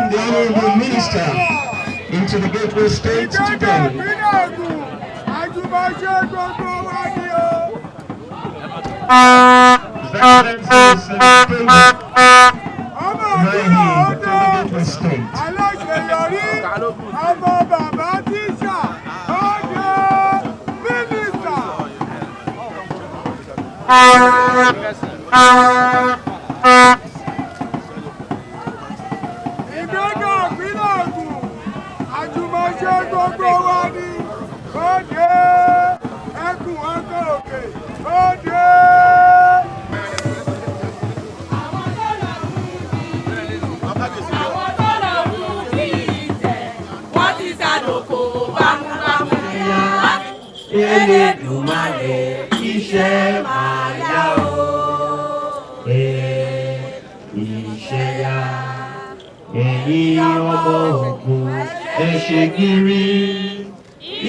welcome the Honorable Minister into the Gateway State today. His Excellency is the State. Elédùmarè iṣẹ́ máa yá o, iṣẹ́ yá. Ẹ̀yin ọmọ Ògùn ẹ ṣe gírí,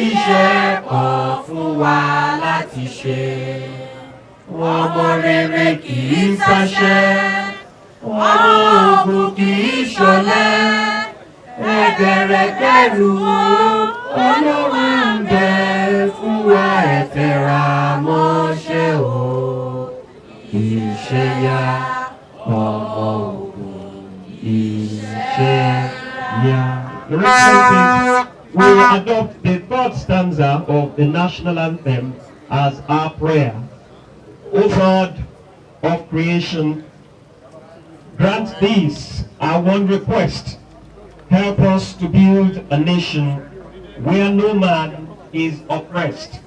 iṣẹ́ kan fún wa láti ṣe. Ọmọ rere kì í sáṣẹ́, ọmọ Ògùn kì í ṣọ̀lẹ. Ẹgbẹ̀rẹ̀gbẹ̀rún Ọlọ́run ń bẹ fún wa, ẹ tẹra mọ́ṣẹ́ o. Iṣẹ́ yá ọmọ Ògùn, iṣẹ́ yá. Your Excellency, we will adopt the third stanza of the national anthem as our prayer. O God of creation, grant this our one request. Help us to build a nation where no man is oppressed,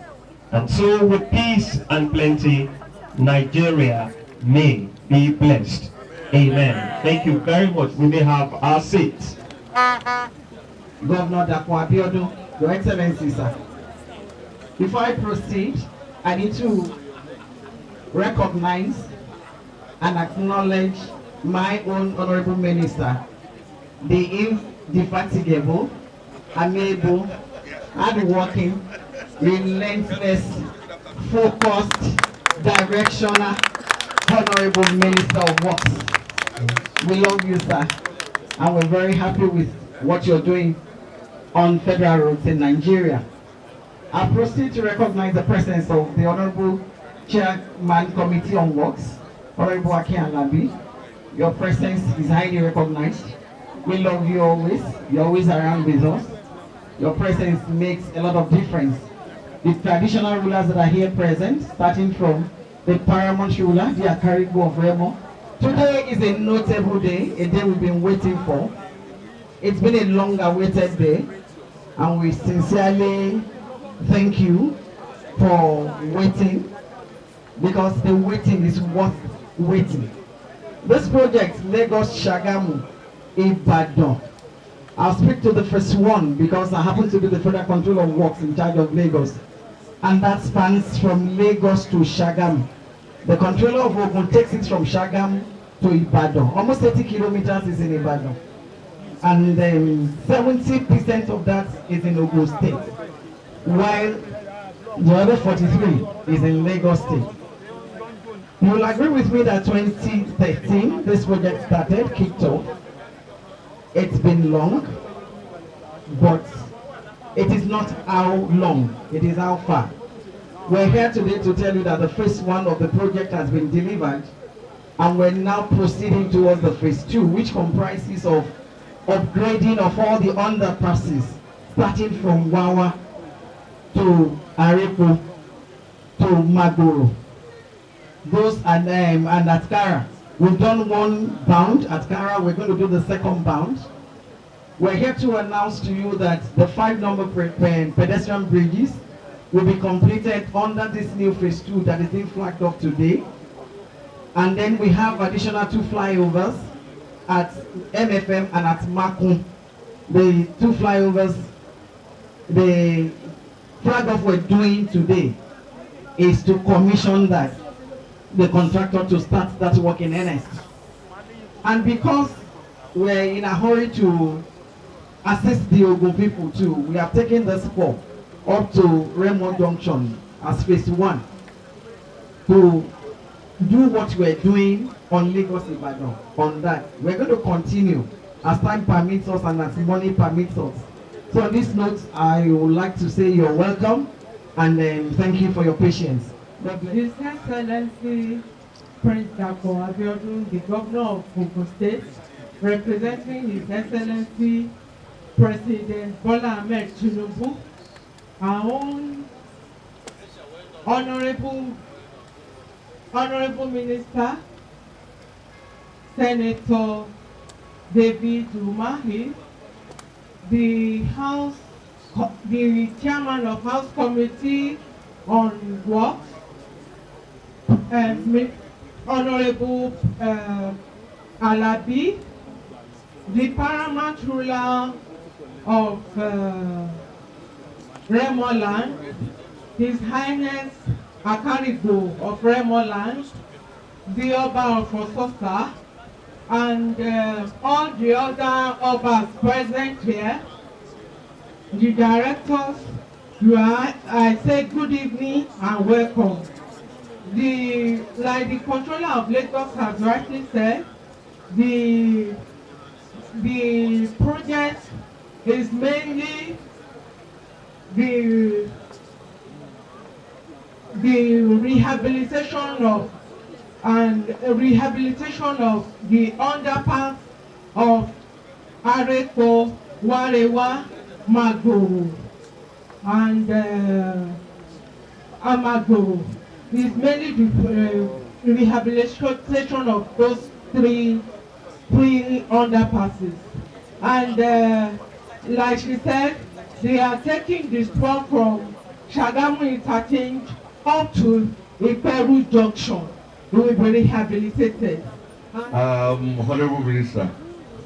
and so with peace and plenty, Nigeria may be blessed. Amen. Thank you very much. We may have our seats. Governor Dapo Abiodun, Your Excellency, sir. Before I proceed, I need to recognize and acknowledge my own honorable minister, the indefatigable, amiable, hardworking, relentless, focused, directional, honorable Minister of Works. We love you, sir, and we're very happy with what you're doing on federal roads in Nigeria. I proceed to recognize the presence of the Honorable Chairman Committee on Works, Honorable Akin Alabi. Your presence is highly recognized. We love you always. You're always around with us. Your presence makes a lot of difference. The traditional rulers that are here present, starting from the paramount ruler, the Carriage of Remo. Today is a notable day, a day we've been waiting for. It's been a long-awaited day, and we sincerely thank you for waiting, because the waiting is worth waiting. This project, Lagos Shagamu, Ibadan. I'll speak to the first one because I happen to be the Federal Controller of Works in charge of Lagos, and that spans from Lagos to Shagamu. The Controller of Ogun takes it from Shagamu to Ibadan. Almost 30 kilometers is in Ibadan, and 70% of that is in Ogun State, while the other 43 is in Lagos State. You will agree with me that 2013 this project started, kicked off. It's been long, but it is not how long, it is how far. We're here today to tell you that the phase one of the project has been delivered, and we're now proceeding towards the phase two, which comprises of upgrading of all the underpasses, starting from Wawa to Arepo to Magoro. Those and at Kara. We've done one bound at Kara, we're going to do the second bound. We're here to announce to you that the 5 number pedestrian bridges will be completed under this new phase 2 that is being flagged off today. And then we have additional 2 flyovers at MFM and at Makun. The 2 flyovers, the flag off we're doing today is to commission that, the contractor to start that work in earnest. And because we're in a hurry to assist the Ogun people too, we have taken the spot up to Remo Junction as phase 1 to do what we're doing on Lagos Ibadan. On that, we're going to continue as time permits us and as money permits us. So on this note, I would like to say you're welcome and thank you for your patience. His Excellency Prince Dapo Abiodun, the Governor of Ogun State, representing His Excellency President Bola Ahmed Tinubu, our own Honorable Minister, Senator David Umahi, the chairman of House Committee on Works, Honorable Alabi, the paramount ruler of Remoland, His Highness Akarigo of Remoland, the Oba of Ososa, and all the other Obas present here, the directors, I say good evening and welcome. Like the controller of Lagos has rightly said, the project is mainly the rehabilitation of the underpass of Arepo, Warewa, Magoro, and Amagoro. It's mainly the rehabilitation of those three underpasses. And like she said, they are taking the spur from Shagamu Interchange up to Iperu Junction. They will be rehabilitated. Honorable Minister,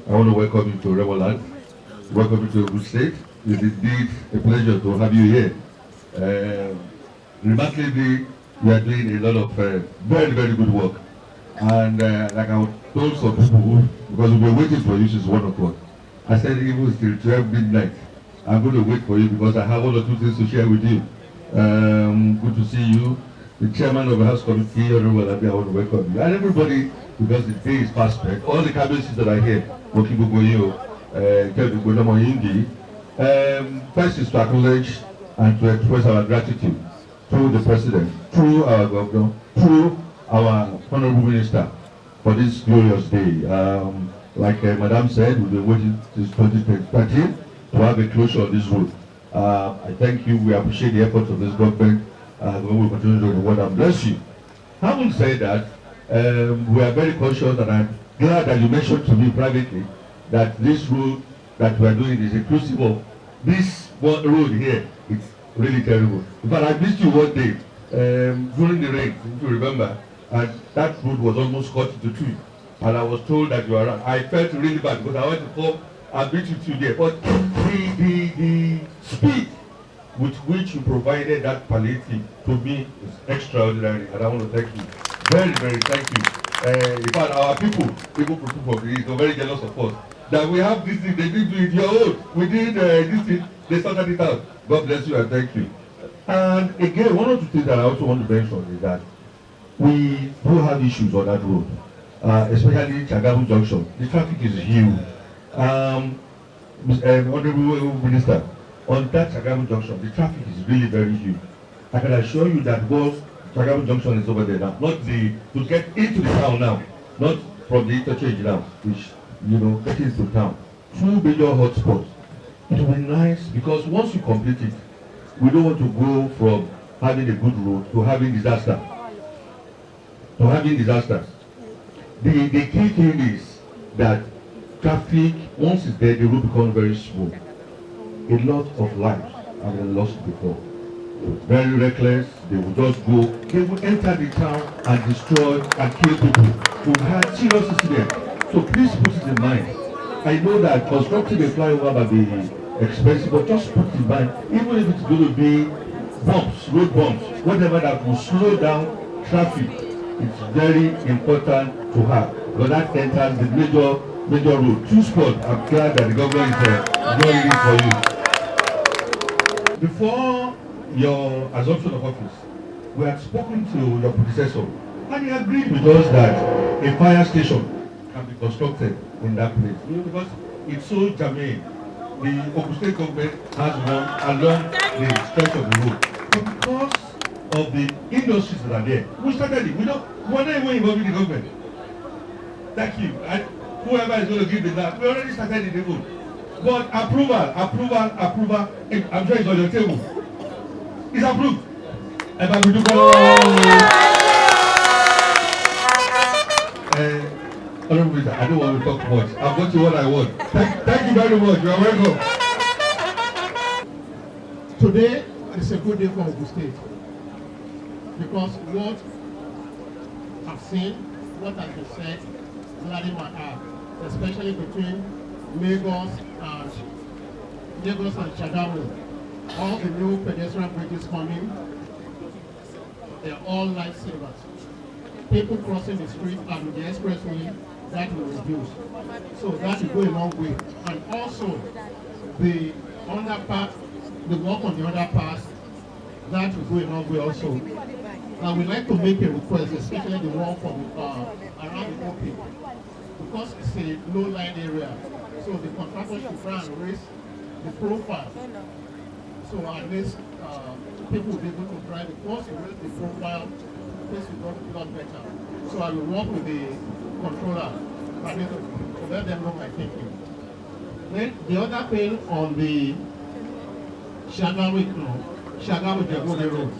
I want to welcome you to Remoland. Welcome you to Ogun State. It's indeed a pleasure to have you here. Remarkably, you are doing a lot of very, very good work. And like I told some people, because we've been waiting for you since 1 o'clock, I said even till 12 midnight, I'm going to wait for you because I have 1 or 2 things to share with you. Good to see you. The chairman of the House Committee, Honorable Alabi, I want to welcome you. And everybody, because the day is past spent, all the cabinets that are here, working with you, first is to acknowledge and to express our gratitude through the President, through our Governor, through our Honorable Minister for this glorious day. Like Madam said, we've been waiting since 2013 to have a closure on this road. I thank you. We appreciate the efforts of this government. We will continue to do the work and bless you. Having said that, we are very conscious, and I'm glad that you mentioned to me privately that this road that we are doing is inclusive of this one road here. It's really terrible. But I missed you one day during the rain, if you remember, and that road was almost cut into 2. And I was told that you are around. I felt really bad because I went to come and meet you today. But the speed with which you provided that palliative to me is extraordinary, and I want to thank you. Very, very thank you. In fact, our people from the East are very jealous of us. That we have this thing, they didn't do it your own. We did this thing, they sorted it out. God bless you and thank you. And again, one of the things that I also want to mention is that we do have issues on that road, especially Chagamu Junction. The traffic is huge. Honorable Minister, on that Chagamu Junction, the traffic is really very huge. I can assure you that once Chagamu Junction is over there now, not to get into the town now, not from the interchange now, which, get into town. 2 major hotspots. It will be nice because once you complete it, we don't want to go from having a good road to having disaster. The key thing is that traffic, once it's there, the road becomes very smooth. A lot of lives have been lost before. Very reckless, they will just go, they will enter the town and destroy and kill people. We've had serious incidents. So please put it in mind. I know that constructing a flyover might be expensive, but just put it in mind, even if it's going to be bumps, road bumps, whatever that will slow down traffic, it's very important to have. Because that enters the major road. 2 spots. I'm glad that the government is doing this for you. Before your assumption of office, we had spoken to your predecessor, and he agreed with us that a fire station can be constructed in that place. Because it's so germane. The Ogun State government has one along the stretch of the road. But because of the industries that are there, we started it. We're not even involved in the government. Thank you. And whoever is going to give the last, we already started the road. But approval. I'm sure it's on your table. It's approved. Honorable Minister, I don't want to talk much. I've got you what I want. Thank you very much. You are welcome. Today is a good day for Ogun State because what I've seen, what has been said, really matter, especially between Lagos and Shagamu. All the new pedestrian bridges coming, they're all lifesavers. People crossing the street and the expressway, that will reduce. So that will go a long way. And also, the underpass, the work on the underpass, that will go a long way also. And we'd like to make a request, especially the one from around the OP, because it's a low-lying area. So the contractor should try and raise the profile. So at least people will be able to drive it. Once you raise the profile, things will go a lot better. So I will work with the controller to let them know my thinking. Then the other thing on the Shagamu Jagode Road,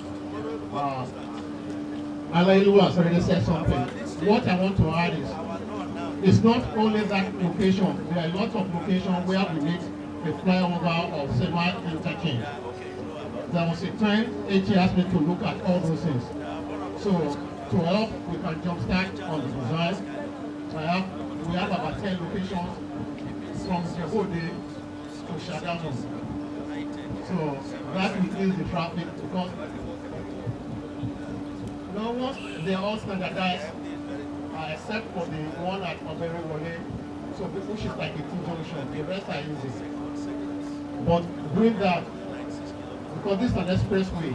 Alailu has already said something. What I want to add is, it's not only that location, there are a lot of locations where we need a flyover or semi-interchange. There was a time HE asked me to look at all those things. So to help, we can jumpstart on the design. We have about 10 locations from Jehode to Shagamu. So that will ease the traffic because now once they're all standardized, except for the one at Obere Wole, so people should like a two-junction, the rest are easy. But doing that, because this is an expressway,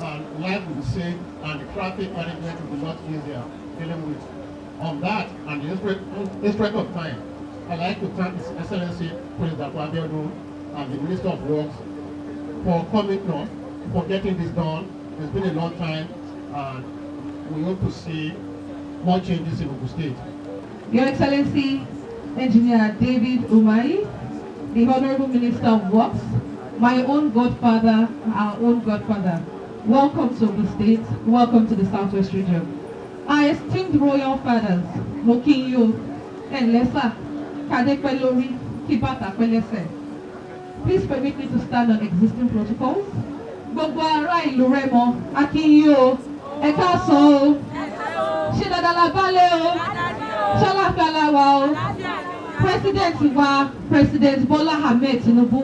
and life will be saved, and the traffic management will be a lot easier dealing with. On that, and the interest of time, I'd like to thank His Excellency President Abiodun and the Minister of Works for coming on, for getting this done. It's been a long time, and we hope to see more changes in Ogun State. Your Excellency, Engineer David Umahi, the Honorable Minister of Works, my own godfather, our own godfather. Welcome to Ogun State, welcome to the Southwest region. Our esteemed royal fathers, Mokinyo, and Lesa, Kadepelori, Kibata Pelese. Please permit me to stand on existing protocols. Gbogbo ará ìlú Rẹ́mọ, a kí yín o, ẹ káàsán o, ṣé dáadáa la bálé o, ṣàlàáfíà la wà o. President Bola Ahmed Tinubu,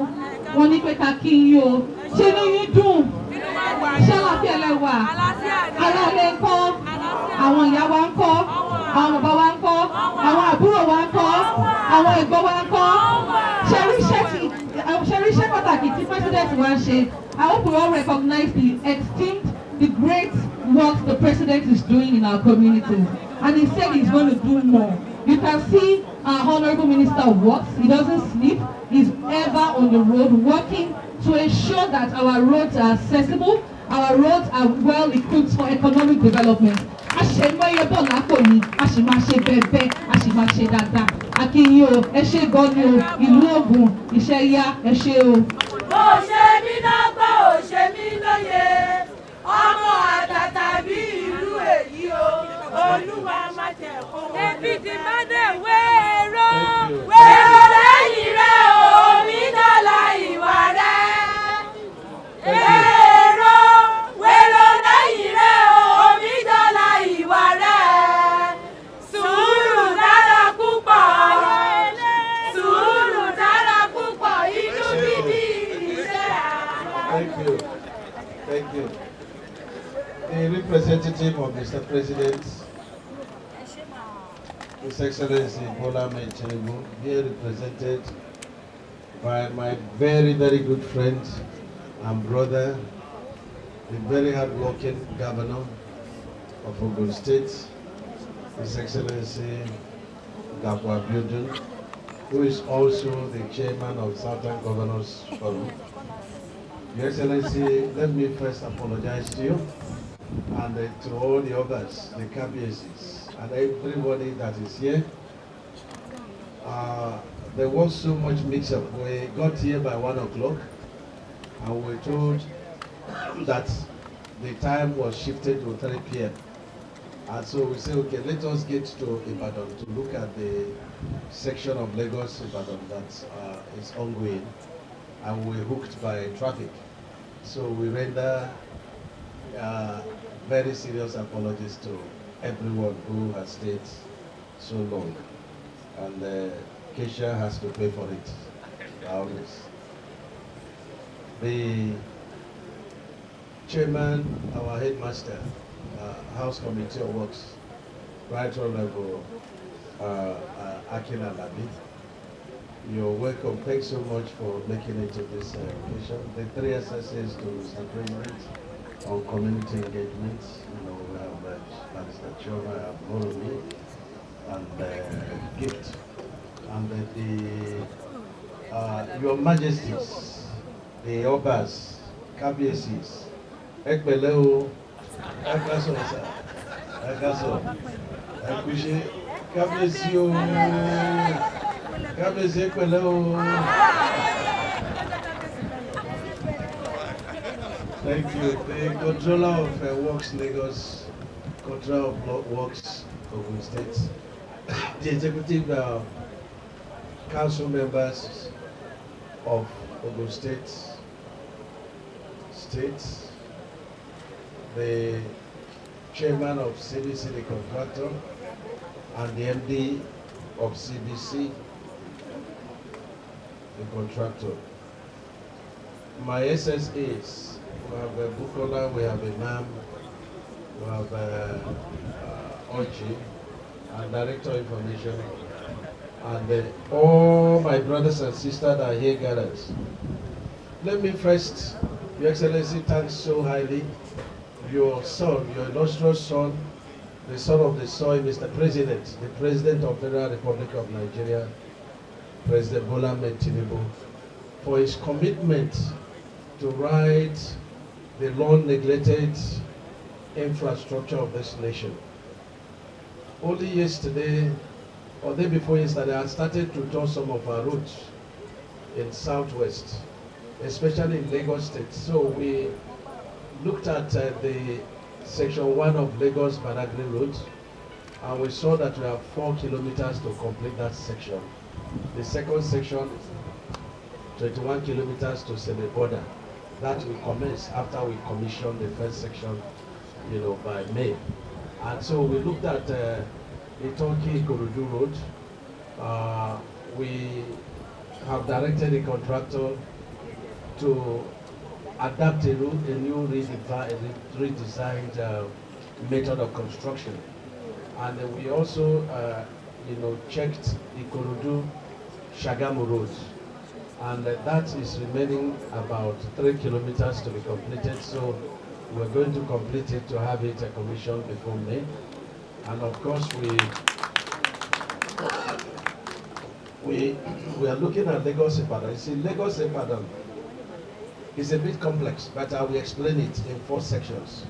wọ́n ní pé ká kí yín o, ṣé inú yín dùn, ṣàlàáfíà lẹ wà, ará ilé ńkọ́, àwọn ìyá wa ńkọ́, àwọn bàbá wa ńkọ́, àwọn àbúrò wa ńkọ́, àwọn ẹ̀gbọ́n wa ńkọ́, ṣe rí iṣẹ́ pàtàkì tí President wa ń ṣe. I hope we all recognize the great work the President is doing in our communities. And he said he's going to do more. You can see our Honorable Minister of Works. He doesn't sleep. He's ever on the road working to ensure that our roads are accessible, our roads are well equipped for economic development. A ṣe mọ́yẹ bọ̀ lápò yìí, a sì máa ṣe bẹ́ẹ̀, a sì máa ṣe dáadáa. A kí yín o, ẹ ṣé gan ni o, ìlú Ògùn, iṣẹ́ yá, ẹ ṣé o. Ó ṣe mí lọ́gbọ́, ó ṣe mí lóye, ọmọ àtàtà bí ìlú èyí o, Olúwa má jẹ́ kó wọlé. Ebi ti má dé wéèrò, wéèrò lẹ́yìn rẹ̀ omi dọ́là ìwà rẹ̀. Wéèrò, wéèrò lẹ́yìn rẹ̀ omi dọ́là ìwà rẹ̀. Sùúrù dára púpọ̀, sùúrù dára púpọ̀, inú bíbí iṣẹ́ àná. Thank you. Thank you. The representative of Mr. President, His Excellency Bola Ahmed Tinubu, here represented by my very, very good friend and brother, the very hard-working governor of Ogun State, His Excellency Abiodun, who is also the chairman of Southern Governors Forum. Your Excellency, let me first apologize to you and to all the others, the KBSs, and everybody that is here. There was so much mix-up. We got here by 1 o'clock and we were told that the time was shifted to 3 p.m. And so we said, okay, let us get to Ibadan to look at the section of Lagos Ibadan that is ongoing, and we were hooked by traffic. So we render very serious apologies to everyone who has stayed so long, and Keisha has to pay for it. Always. The chairman, our headmaster, House Committee of Works, Right Honorable Akin Alabi. You're welcome. Thanks so much for making it to this occasion. The 3 SSAs to Mr. President on community engagement. You know, we have Mr. Choma, Moromi, and Gift. And Your Majesties, the Obas, KBSs, Ekbeleo, Ekaso, Ekaso, Ekushi, KBSio, KBS Ekbeleo. Thank you. The controller of Works Lagos, controller of Works Ogun State, the executive council members of Ogun State, the chairman of CBC, the contractor, and the MD of CBC, the contractor. My SSAs, we have Bukola, we have Imam, we have Ochi, and Director of Information, and all my brothers and sisters that are here gathered. Let me first, Your Excellency, thank so highly your son, your illustrious son, the son of the soil, Mr. President, the President of the Federal Republic of Nigeria, President Tinubu, for his commitment to ride the long neglected infrastructure of this nation. Only yesterday, or day before yesterday, I started to tour some of our roads in Southwest, especially in Lagos State. So we looked at the section 1 of Lagos Badagry Road, and we saw that we have 4 kilometers to complete that section. The second section, 21 kilometers to Sele Border. That will commence after we commission the first section, you know, by May. And so we looked at the Turkey Ikorodu Road. We have directed the contractor to adapt a new redesigned method of construction. And we also, checked Ikorodu Shagamu Road. And that is remaining about 3 kilometers to be completed. So we're going to complete it to have it commissioned before May. And of course, we are looking at Lagos Ibadan. You see, Lagos Ibadan is a bit complex, but I will explain it in 4 sections.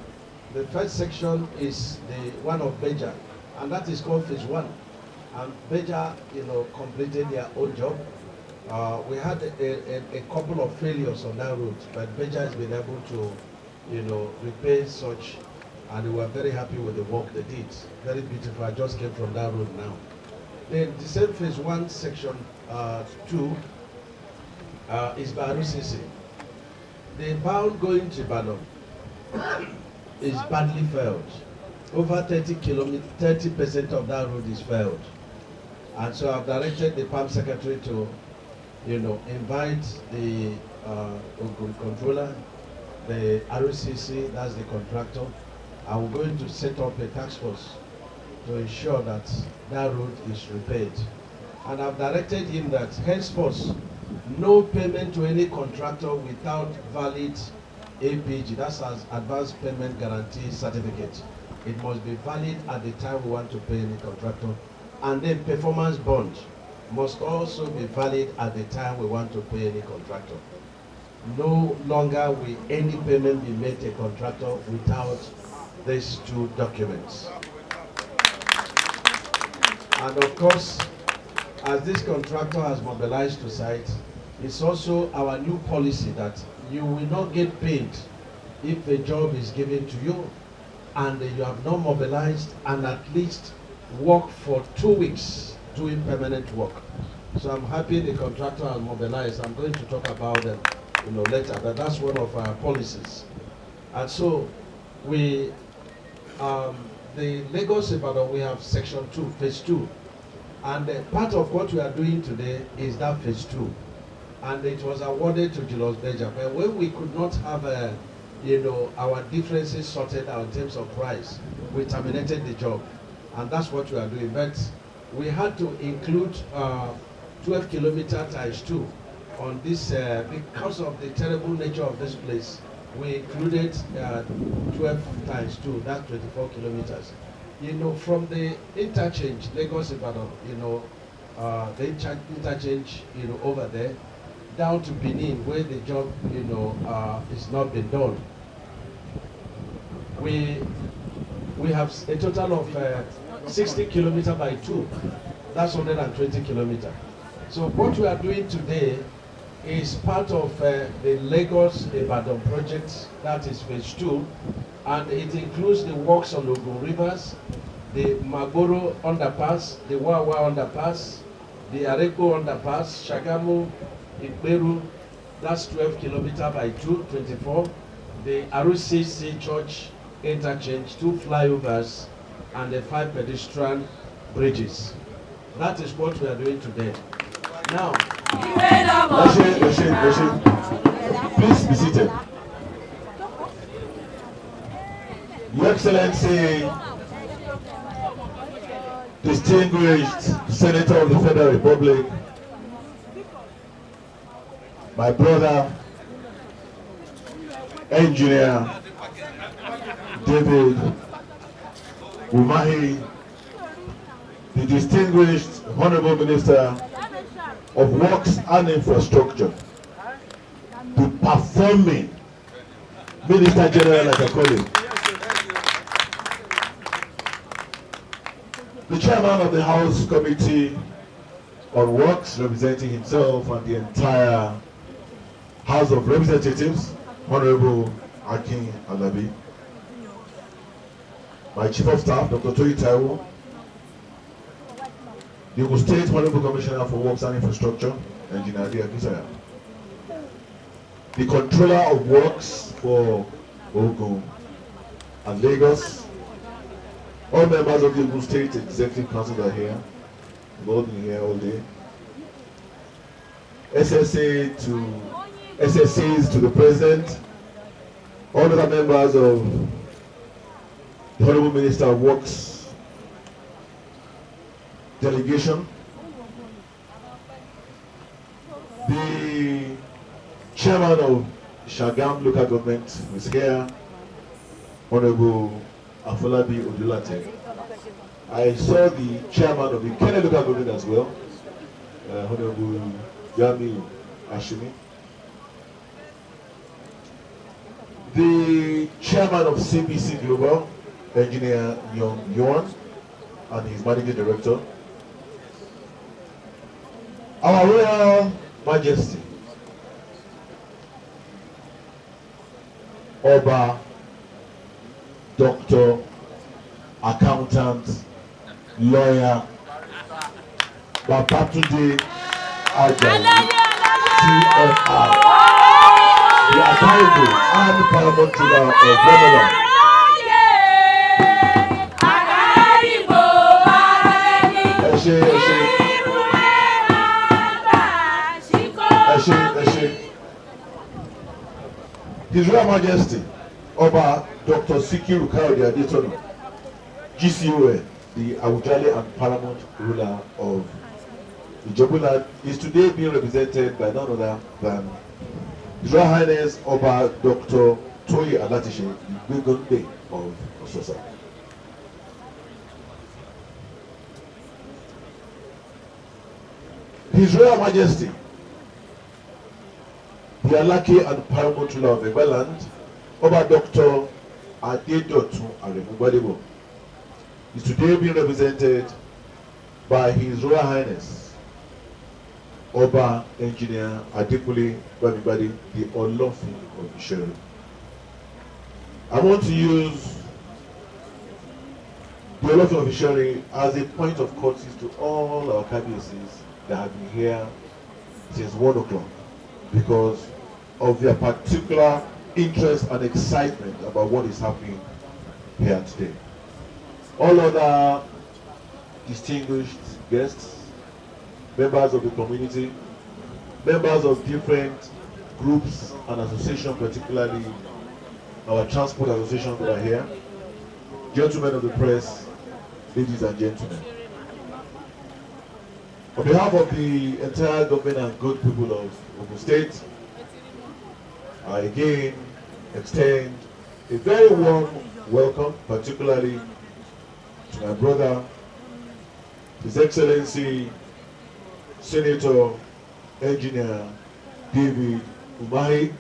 The first section is the one of Beja, and that is called phase 1. And Beja, completed their own job. We had a couple of failures on that route, but Beja has been able to, repair such, and we were very happy with the work they did. Very beautiful. I just came from that road now. Then the same phase 1, section 2 is by RCC. The bound going to Ibadan is badly failed. Over 30% of that road is failed. And so I've directed the PAM secretary to, invite the controller, the RCC, that's the contractor, and we're going to set up a task force to ensure that that road is repaired. And I've directed him that henceforth, no payment to any contractor without valid APG, that's as Advanced Payment Guarantee Certificate. It must be valid at the time we want to pay any contractor. And then performance bond. must also be valid at the time we want to pay any contractor. No longer will any payment be made to a contractor without these two documents. And of course, as this contractor has mobilized to site, it's also our new policy that you will not get paid if a job is given to you and you have not mobilized and at least work for 2 weeks doing permanent work. So I'm happy the contractor has mobilized. I'm going to talk about them later, but that's one of our policies. And so we, the Lagos Ibadan, we have section 2, phase 2. And part of what we are doing today is that phase 2. And it was awarded to Julius Berger. But when we could not have, our differences sorted out in terms of price, we terminated the job. And that's what we are doing. But we had to include 12 kilometer times 2 on this, because of the terrible nature of this place. We included 12 times 2, that's 24 kilometers. From the interchange, Lagos Ibadan, the interchange, over there, down to Benin, where the job, is not been done. We have a total of 60 kilometers by 2. That's 120 kilometers. So what we are doing today is part of the Lagos Ibadan project, that is phase 2, and it includes the works on Ogun Rivers, the Magboro underpass, the Wawa underpass, the Areko underpass, Shagamu, Ikberu, that's 12 kilometers by 2, 24, the RCC Church interchange, 2 flyovers, and the 5 pedestrian bridges. That is what we are doing today. Now, please be seated. Your Excellency, distinguished Senator of the Federal Republic, my brother, Engineer David Umahi, the distinguished Honorable Minister of Works and Infrastructure, the performing Minister General, like I call him, the Chairman of the House Committee on Works, representing himself and the entire House of Representatives, Honorable Akin Alabi, my Chief of Staff, Dr. Toyi Taiwo, the Ogun State Honorable Commissioner for Works and Infrastructure, Engineer Akisaya, the Controller of Works for Ogun and Lagos, all members of the Ogun State Executive Council are here. We've all been here all day. SSAs to the President, all other members of the Honorable Minister of Works delegation, the Chairman of Shagam Local Government is here, Honorable Afolabi Odulate. I saw the Chairman of the Kenya Local Government as well, Honorable Yami Ashimi. The Chairman of CBC Global, Engineer Yong Yuan, and his Managing Director. Our Royal Majesty, Oba, Doctor, Accountant, Lawyer, Babatunde Ajayi, CFR, the Honorable and Paramount Ruler of Ramadan. His Royal Majesty, Oba Dr. Sikiru Kayode Adetono, GCOA, the Awujale and Paramount Ruler of Ijebuland, is today being represented by none other than His Royal Highness Oba Dr. Toyi Alatishe, the Gbegonde of Ososa. His Royal Majesty, the Alaki and Paramount ruler of Ibadan, Oba Dr. Adedotun Aremu, is today being represented by His Royal Highness Oba Engineer Adekunle Bamibade, the Olofin of Isheri. I want to use the Olofin of Isheri as a point of courtesy to all our cabinecies that have been here since 1 o'clock because of their particular interest and excitement about what is happening here today. All other distinguished guests, members of the community, members of different groups and associations, particularly our transport associations that are here, gentlemen of the press, ladies and gentlemen. On behalf of the entire government and good people of Ogun State, I again extend a very warm welcome, particularly to my brother, His Excellency Senator Engineer David Umahi,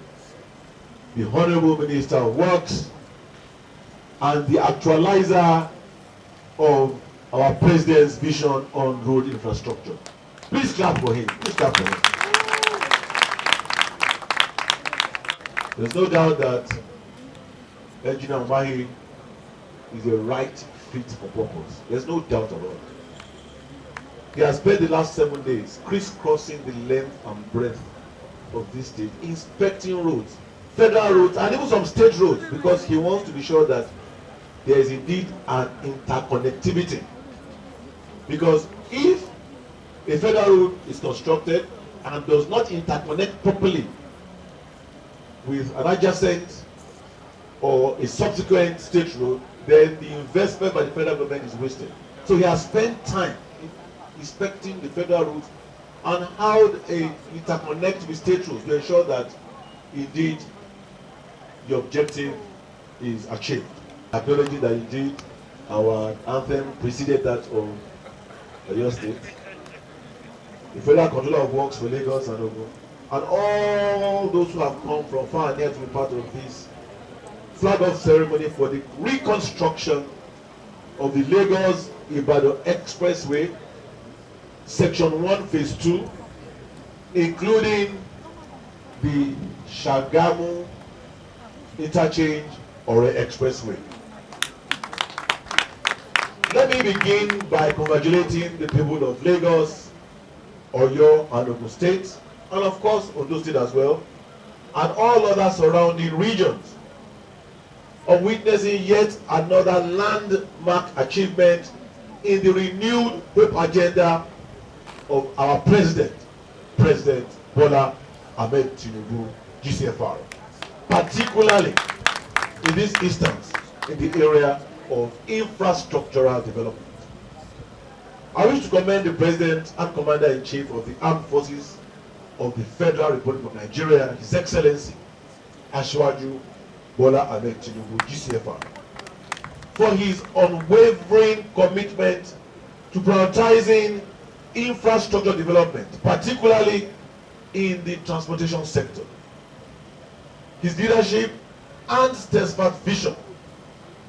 the Honorable Minister of Works, and the actualizer of our President's vision on road infrastructure. Please clap for him. Please clap for him. There's no doubt that Engineer Umahi is a right fit for purpose. There's no doubt about it. He has spent the last 7 days crisscrossing the length and breadth of this state, inspecting roads, federal roads, and even some state roads, because he wants to be sure that there is indeed an interconnectivity. Because if a federal road is constructed and does not interconnect properly with an adjacent or a subsequent state road, then the investment by the federal government is wasted. So he has spent time inspecting the federal roads and how they interconnect with state roads to ensure that indeed the objective is achieved. Acknowledging that indeed our anthem preceded that of Oyo State, the Federal Controller of Works for Lagos and Ogun, and all those who have come from far and near to be part of this flag-off ceremony for the reconstruction of the Lagos-Ibadan Expressway, Section 1, Phase 2, including the Shagamu Interchange or Expressway. Let me begin by congratulating the people of Lagos, Oyo and Ogun State, and of course Ondo State as well, and all other surrounding regions of witnessing yet another landmark achievement in the renewed hope agenda of our President Bola Ahmed Tinubu, GCFR, particularly in this instance in the area of infrastructural development. I wish to commend the President and Commander-in-Chief of the Armed Forces of the Federal Republic of Nigeria, His Excellency Asiwaju Bola Ahmed Tinubu, GCFR, for his unwavering commitment to prioritizing infrastructure development, particularly in the transportation sector. His leadership and steadfast vision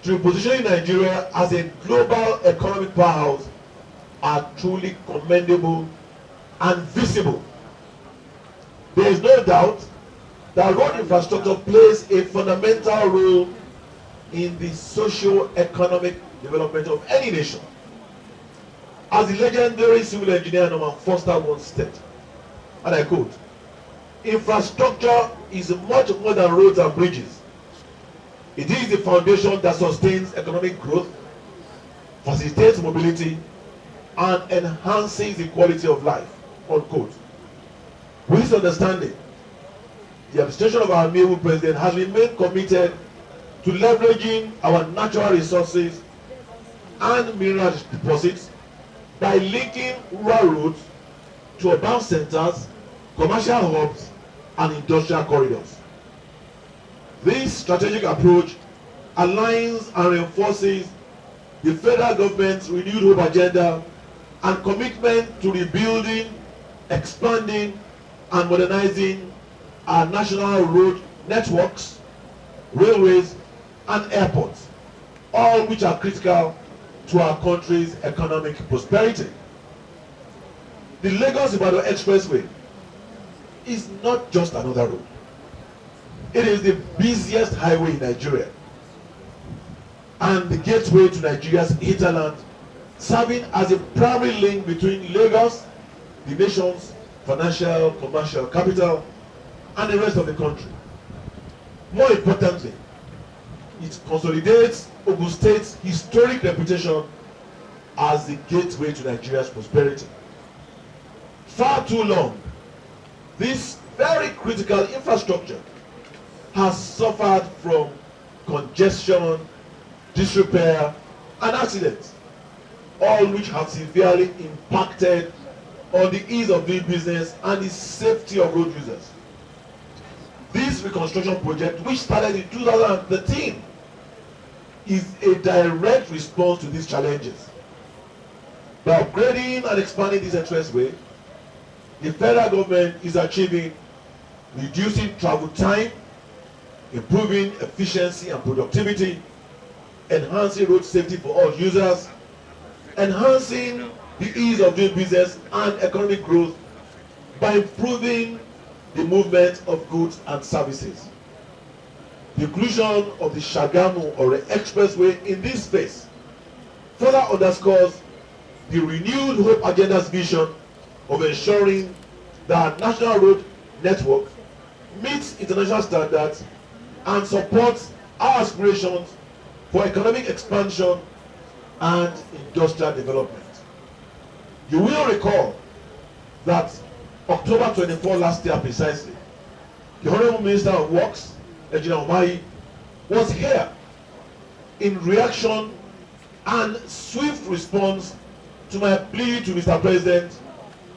to repositioning Nigeria as a global economic powerhouse are truly commendable and visible. There is no doubt that road infrastructure plays a fundamental role in the socio-economic development of any nation. As the legendary civil engineer Norman Foster once said, and I quote, "Infrastructure is much more than roads and bridges. It is the foundation that sustains economic growth, facilitates mobility, and enhances the quality of life." Unquote. With this understanding, the administration of our amiable president has remained committed to leveraging our natural resources and mineral deposits by linking rural roads to urban centers, commercial hubs, and industrial corridors. This strategic approach aligns and reinforces the federal government's renewed hope agenda and commitment to rebuilding expanding and modernizing our national road networks, railways, and airports, all which are critical to our country's economic prosperity. The Lagos-Ibadan Expressway is not just another road. It is the busiest highway in Nigeria and the gateway to Nigeria's hinterland, serving as a primary link between Lagos, the nation's financial, commercial capital, and the rest of the country. More importantly, it consolidates Ogun State's historic reputation as the gateway to Nigeria's prosperity. Far too long, this very critical infrastructure has suffered from congestion, disrepair, and accidents, all which have severely impacted on the ease of doing business and the safety of road users. This reconstruction project, which started in 2013, is a direct response to these challenges. By upgrading and expanding this expressway, the federal government is achieving reducing travel time, improving efficiency and productivity, enhancing road safety for all users, enhancing the ease of doing business and economic growth by improving the movement of goods and services. The inclusion of the Shagamu or the expressway in this space further underscores the renewed Hope Agenda's vision of ensuring that our national road network meets international standards and supports our aspirations for economic expansion and industrial development. You will recall that October 24 last year precisely, the Honorable Minister of Works, Engineer Umahi, was here in reaction and swift response to my plea to Mr. President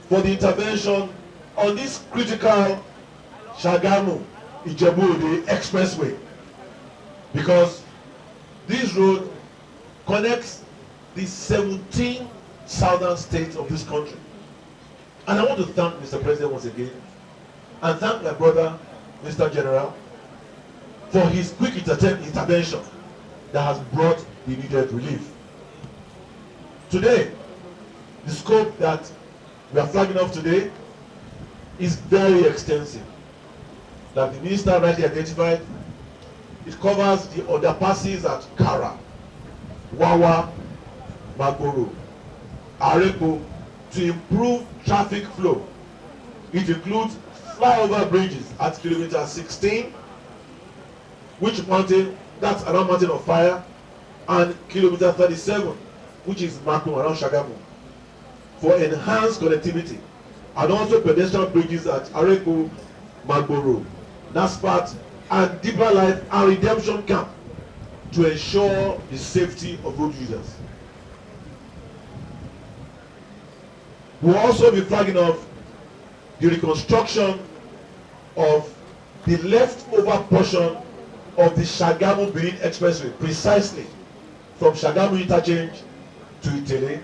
for the intervention on this critical Shagamu Ijebu-Ode expressway, because this road connects the 17 southern states of this country. And I want to thank Mr. President once again and thank my brother, Mr. General, for his quick intervention that has brought the needed relief. Today, the scope that we are flagging off today is very extensive. Like the minister rightly identified, it covers the underpasses at Kara, Wawa, Magboro, Arepo to improve traffic flow. It includes flyover bridges at kilometer 16, which mountain, that's around Mountain of Fire, and kilometer 37, which is Makum around Shagamu, for enhanced connectivity, and also pedestrian bridges at Arepo, Magboro, Naspat, and Deeper Life and Redemption Camp to ensure the safety of road users. We'll also be flagging off the reconstruction of the leftover portion of the Shagamu-Benin Expressway, precisely from Shagamu interchange to Itele,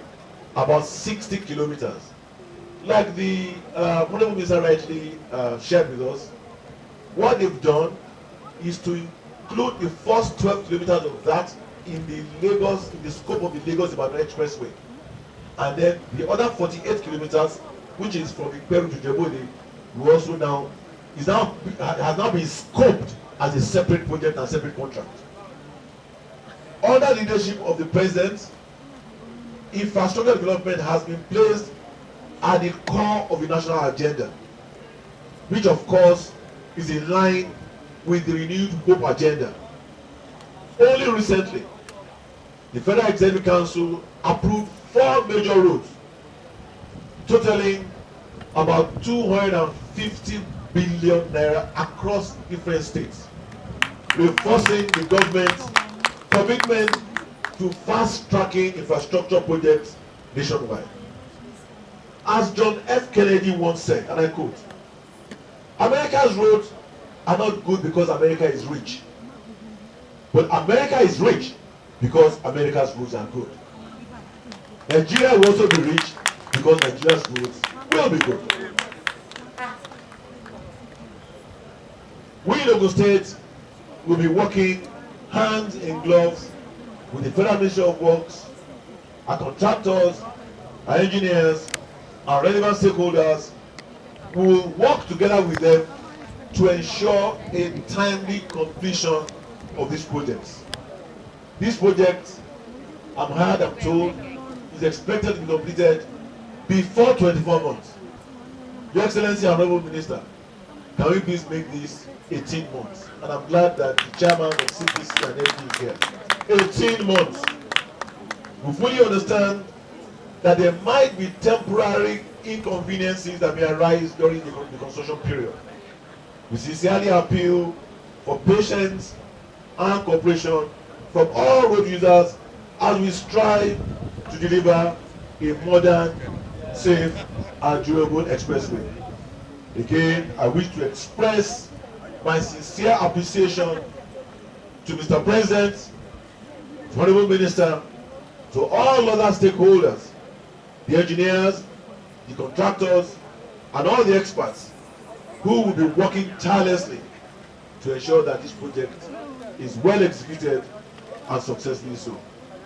about 60 kilometers. Like the Honorable Minister rightly shared with us, what they've done is to include the first 12 kilometers of that in the scope of the Lagos-Ibadan Expressway. And then the other 48 kilometers, which is from Iperu to Jebode, has now been scoped as a separate project and separate contract. Under leadership of the President, infrastructure development has been placed at the core of the national agenda, which of course is in line with the renewed Hope Agenda. Only recently, the Federal Executive Council approved 4 major roads, totaling about 250 billion naira across different states, reinforcing the government's commitment to fast-tracking infrastructure projects nationwide. As John F. Kennedy once said, and I quote, "America's roads are not good because America is rich, but America is rich because America's roads are good." Nigeria will also be rich because Nigeria's roads will be good. We in Ogun State will be working hands in gloves with the Federal Ministry of Works, our contractors, our engineers, our relevant stakeholders. We will work together with them to ensure a timely completion of these projects. This project, I'm heard, I'm told, is expected to be completed before 24 months. Your Excellency, Honorable Minister, can we please make this 18 months? And I'm glad that the chairman of CPC and FD is here. 18 months. We fully understand that there might be temporary inconveniences that may arise during the construction period. We sincerely appeal for patience and cooperation from all road users as we strive to deliver a modern, safe, and durable expressway. Again, I wish to express my sincere appreciation to Mr. President, Honorable Minister, to all other stakeholders, the engineers, the contractors, and all the experts who will be working tirelessly to ensure that this project is well executed and successfully so.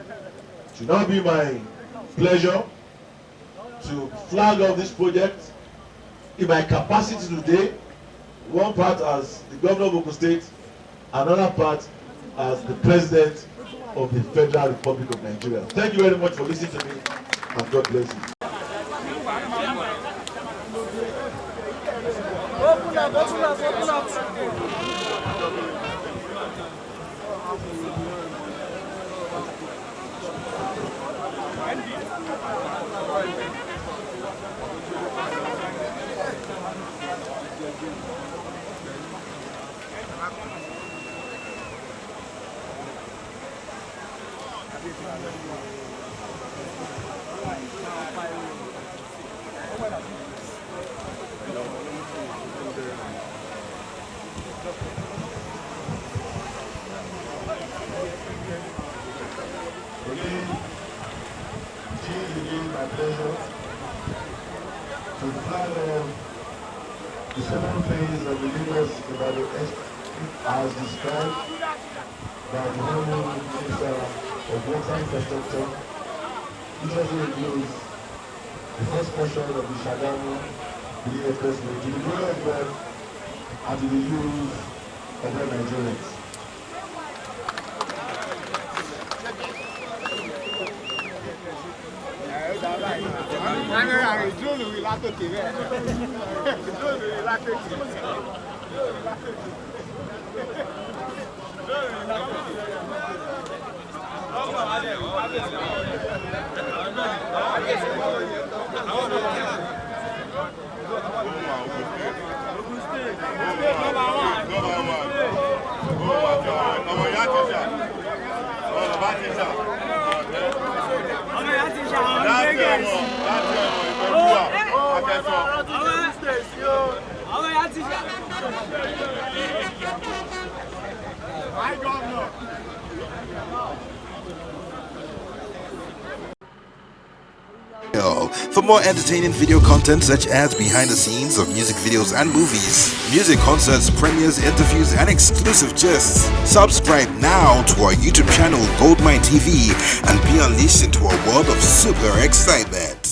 It should now be my pleasure to flag off this project in my capacity today, one part as the governor of Ogun State, another part as the president of the Federal Republic of Nigeria. Thank you very much for listening to me, and God bless you. Open up. My pleasure to flag off the second phase of the Lagos Ibadan as described by the Honorable Minister of Works and Infrastructure, which also includes the first portion of the Shagamu Expressway to the glory of God and to the use of all Nigerians. For more entertaining video content such as behind the scenes of music videos and movies, music concerts, premieres, interviews, and exclusive gists, subscribe now to our YouTube channel Goldmynetv and be unleashed into a world of super excitement.